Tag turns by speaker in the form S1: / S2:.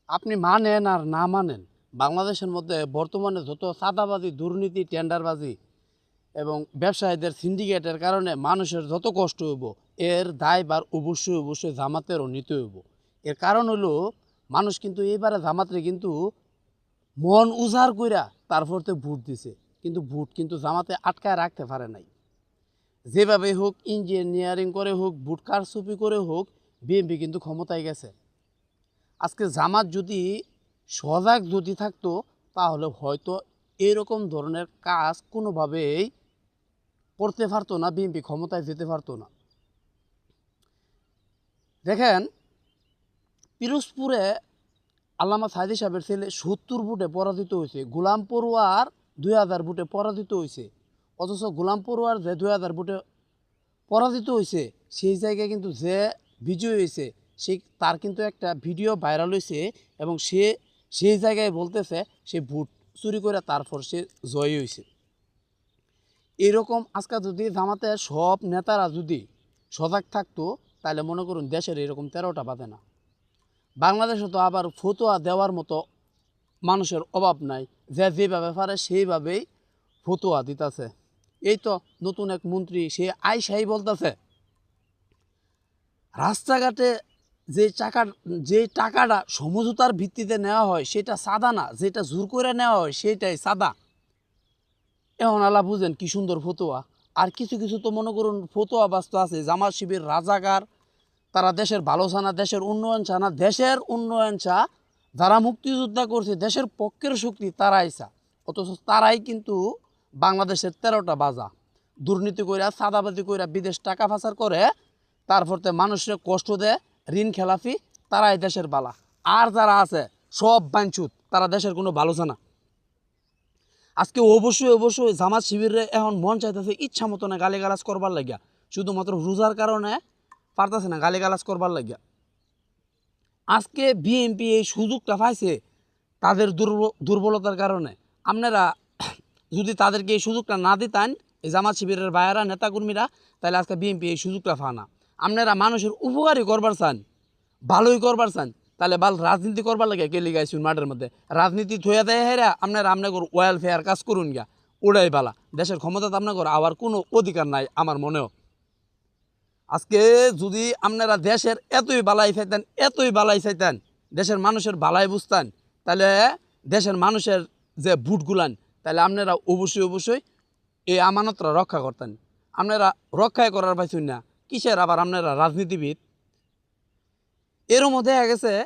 S1: আপনি মানেন আর না মানেন, বাংলাদেশের মধ্যে বর্তমানে যত চাঁদাবাজি, দুর্নীতি, টেন্ডারবাজি এবং ব্যবসায়ীদের সিন্ডিকেটের কারণে মানুষের যত কষ্ট হইব, এর দায়ভার অবশ্যই অবশ্যই জামাতেরও নিতে হইব। এর কারণ হলো মানুষ কিন্তু এইবারে জামাতরে কিন্তু মন উজাড় কইরা তারপর তো ভোট দিছে, কিন্তু ভোট কিন্তু জামাতে আটকায় রাখতে পারে নাই। যেভাবে হোক, ইঞ্জিনিয়ারিং করে হোক, ভোট কারচুপি করে হোক, বিএনপি কিন্তু ক্ষমতায় গেছে। আজকে জামাত যদি সজাগ যদি থাকতো, তাহলে হয়তো এরকম ধরনের কাজ কোনোভাবেই করতে পারতো না, বিএনপি ক্ষমতায় যেতে পারতো না। দেখেন, পিরোজপুরে আল্লামা সাইদি সাহেবের ছেলে ৭০ ভোটে পরাজিত হয়েছে, গোলাম পড়ুয়ার ২০০০ ভোটে পরাজিত হয়েছে। অথচ গোলাম পড়ুয়ার যে ২০০০ ভোটে পরাজিত হয়েছে, সেই জায়গায় কিন্তু যে বিজয় হয়েছে, তার কিন্তু একটা ভিডিও ভাইরাল হয়েছে এবং সেই জায়গায় বলতেছে সে ভোট চুরি করে তারপর সে জয়ী হয়েছে। এরকম আজকে যদি জামাতের সব নেতারা যদি সজাগ থাকতো, তাহলে মনে করুন দেশের এরকম ১৩টা বাজে না। বাংলাদেশে তো আবার ফতোয়া দেওয়ার মতো মানুষের অভাব নাই, যে যেভাবে পারে সেইভাবেই ফতোয়া দিতেছে। এই তো নতুন এক মন্ত্রী, সে আইসাই বলতেছে রাস্তাঘাটে যে টাকাটা সমঝোতার ভিত্তিতে নেওয়া হয় সেটা সাদা না, যেটা জোর করে নেওয়া হয় সেটাই সাদা। এখন আলা বুঝেন কি সুন্দর ফতোয়া। আর কিছু কিছু তো মনে করুন ফতোয়া বাস্তু আছে, জামাত শিবির রাজাকার, তারা দেশের ভালো চানা, দেশের উন্নয়ন চানা, দেশের উন্নয়ন চা, যারা মুক্তিযোদ্ধা করছে দেশের পক্ষের শক্তি তারাই চা। অথচ তারাই কিন্তু বাংলাদেশের ১৩টা বাজা দুর্নীতি কইরা, চাঁদাবাজি কইরা, বিদেশ টাকা পাচার করে, তারপর তো মানুষের কষ্ট দেয়, ঋণ খেলাফি, তারাই দেশের বালা। আর যারা আছে সব বাঞ্চুত, তারা দেশের কোনো ভালো চানা। আজকে অবশ্যই অবশ্যই জামাত শিবিরে এখন মন চাইতেছে ইচ্ছা মতো না গালিগালাজ করবার লাগিয়া, শুধুমাত্র রোজার কারণে পারতেছে না গালিগালাজ করবার লাগিয়া। আজকে বিএনপি এই সুযোগটা পাইছে তাদের দুর্বলতার কারণে। আপনারা যদি তাদেরকে এই সুযোগটা না দিতেন, এই জামাত শিবিরের ভাইয়েরা, নেতাকর্মীরা, তাহলে আজকে বিএনপি এই সুযোগটা পায় না। আপনারা মানুষের উপকারই করবার চান, ভালোই করবার চান, তাহলে ভালো রাজনীতি করবার লাগে কে লিগাইছুন মাঠের মধ্যে রাজনীতি থইয়া দেয় হেরা, আপনারা ওয়েলফেয়ার কাজ করুন গিয়া, ওটাই বালা। দেশের ক্ষমতা তো আপনার আবার কোনো অধিকার নাই আমার মনেও। আজকে যদি আপনারা দেশের এতই বালাই চাইতেন, দেশের মানুষের বালাই বুঝতেন, তাহলে দেশের মানুষের যে ভোটগুলান, তাহলে আপনারা অবশ্যই অবশ্যই এই আমানতরা রক্ষা করতেন। আপনারা রক্ষাই করার পাইছেন না, কিসের আবার আপনারা রাজনীতিবিদ। এরও মধ্যে দেখা গেছে